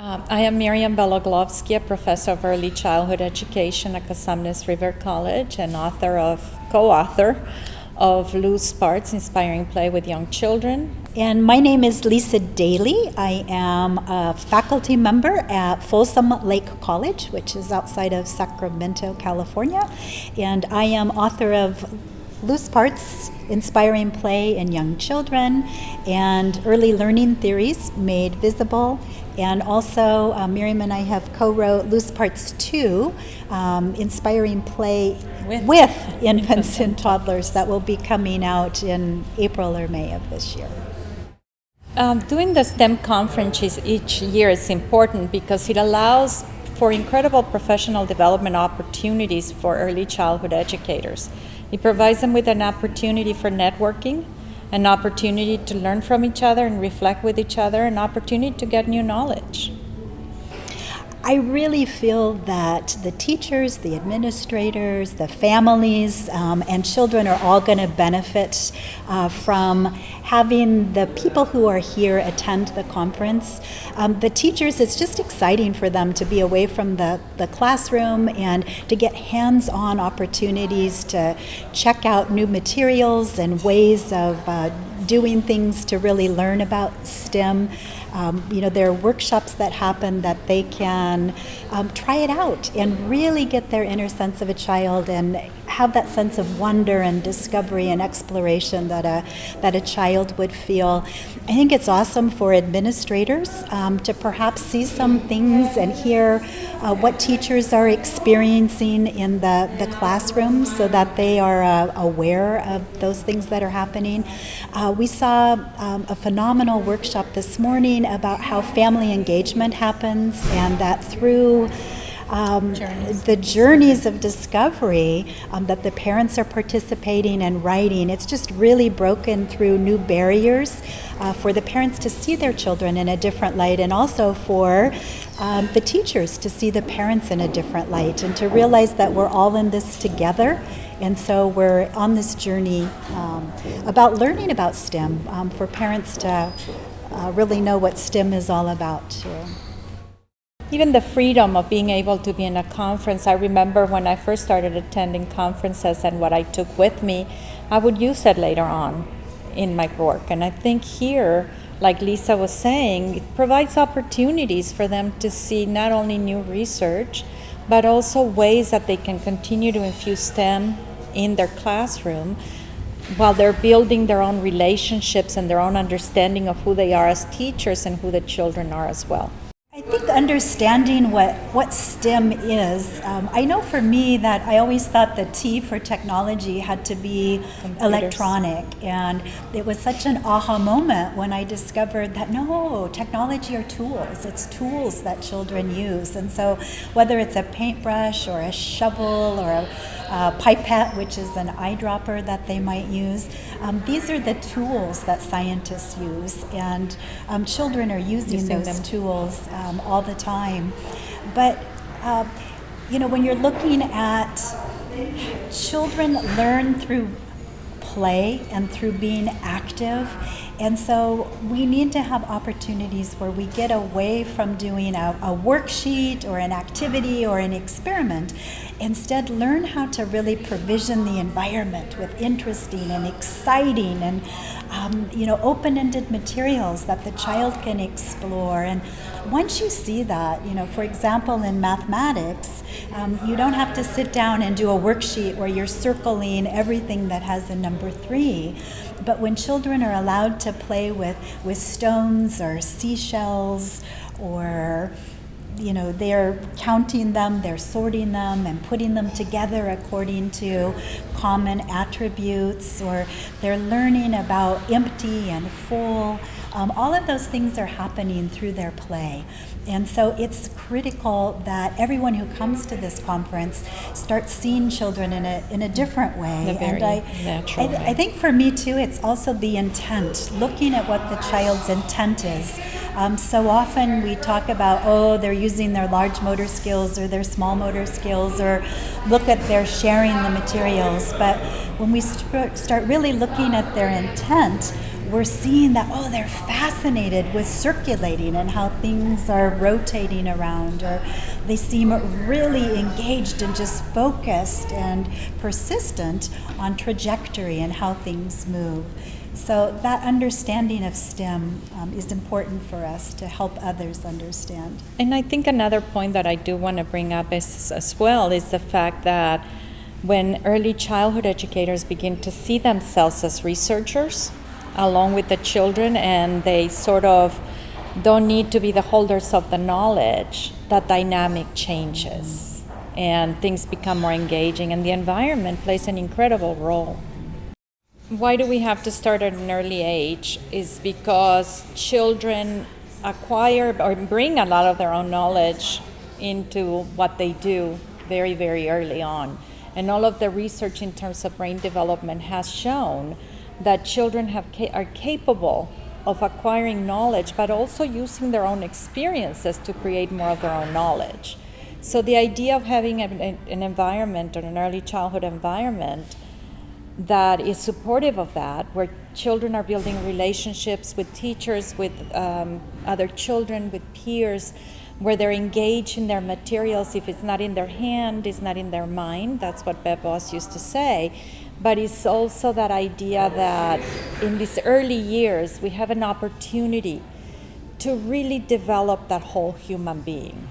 I am Miriam Beloglovsky, a professor of early childhood education at Cosumnes River College and co-author of Loose Parts, Inspiring Play with Young Children. And my name is Lisa Daily. I am a faculty member at Folsom Lake College, which is outside of Sacramento, California. And I am author of Loose Parts, Inspiring Play in Young Children, and Early Learning Theories Made Visible. And also, Miriam and I have co-wrote Loose Parts 2, Inspiring Play with Infants and Toddlers, that will be coming out in April or May of this year. Doing the STEM conferences each year is important because it allows for incredible professional development opportunities for early childhood educators. It provides them with an opportunity for networking, an opportunity to learn from each other and reflect with each other, an opportunity to get new knowledge. I really feel that the teachers, the administrators, the families, and children are all going to benefit from having the people who are here attend the conference. The teachers, it's just exciting for them to be away from the classroom and to get hands-on opportunities to check out new materials and ways of doing things to really learn about STEM. There are workshops that happen that they can try it out and really get their inner sense of a child and have that sense of wonder and discovery and exploration that a child would feel. I think it's awesome for administrators to perhaps see some things and hear what teachers are experiencing in the classroom so that they are aware of those things that are happening. We saw a phenomenal workshop this morning about how family engagement happens, and that through the journeys of discovery that the parents are participating and writing, it's just really broken through new barriers for the parents to see their children in a different light, and also for the teachers to see the parents in a different light and to realize that we're all in this together. And so we're on this journey about learning about STEM for parents to really know what STEM is all about too. Even the freedom of being able to be in a conference, I remember when I first started attending conferences and what I took with me, I would use it later on in my work. And I think here, like Lisa was saying, it provides opportunities for them to see not only new research, but also ways that they can continue to infuse STEM in their classroom while they're building their own relationships and their own understanding of who they are as teachers and who the children are as well. I think understanding what STEM is, I know for me that I always thought the T for technology had to be Computers. Electronic, and it was such an aha moment when I discovered that no, technology are tools. It's tools that children use, and so whether it's a paintbrush or a shovel or a pipette, which is an eyedropper that they might use, these are the tools that scientists use, and children are using those tools all the time. But when you're looking at children learn through play and through being active, and so we need to have opportunities where we get away from doing a worksheet or an activity or an experiment. Instead, learn how to really provision the environment with interesting and exciting and open-ended materials that the child can explore. And once you see that, for example, in mathematics, you don't have to sit down and do a worksheet where you're circling everything that has a number 3. But when children are allowed to play with stones or seashells, or they're counting them, they're sorting them and putting them together according to common attributes, or they're learning about empty and full. All of those things are happening through their play. And so it's critical that everyone who comes to this conference starts seeing children in a different way. And I think for me too, it's also the intent, looking at what the child's intent is. So often we talk about, they're using their large motor skills or their small motor skills, or look at their sharing the materials. But when we start really looking at their intent, we're seeing that, oh, they're fascinated with circulating and how things are rotating around, or they seem really engaged and just focused and persistent on trajectory and how things move. So that understanding of STEM is important for us to help others understand. And I think another point that I do want to bring up is, as well, is the fact that when early childhood educators begin to see themselves as researchers along with the children, and they sort of don't need to be the holders of the knowledge, that dynamic changes and things become more engaging, and the environment plays an incredible role. Why do we have to start at an early age? Is because children acquire or bring a lot of their own knowledge into what they do very, very early on. And all of the research in terms of brain development has shown that children are capable of acquiring knowledge, but also using their own experiences to create more of their own knowledge. So the idea of having an environment, or an early childhood environment, that is supportive of that, where children are building relationships with teachers, with other children, with peers, where they're engaged in their materials. If it's not in their hand, it's not in their mind. That's what Bev Boss used to say. But it's also that idea that in these early years, we have an opportunity to really develop that whole human being.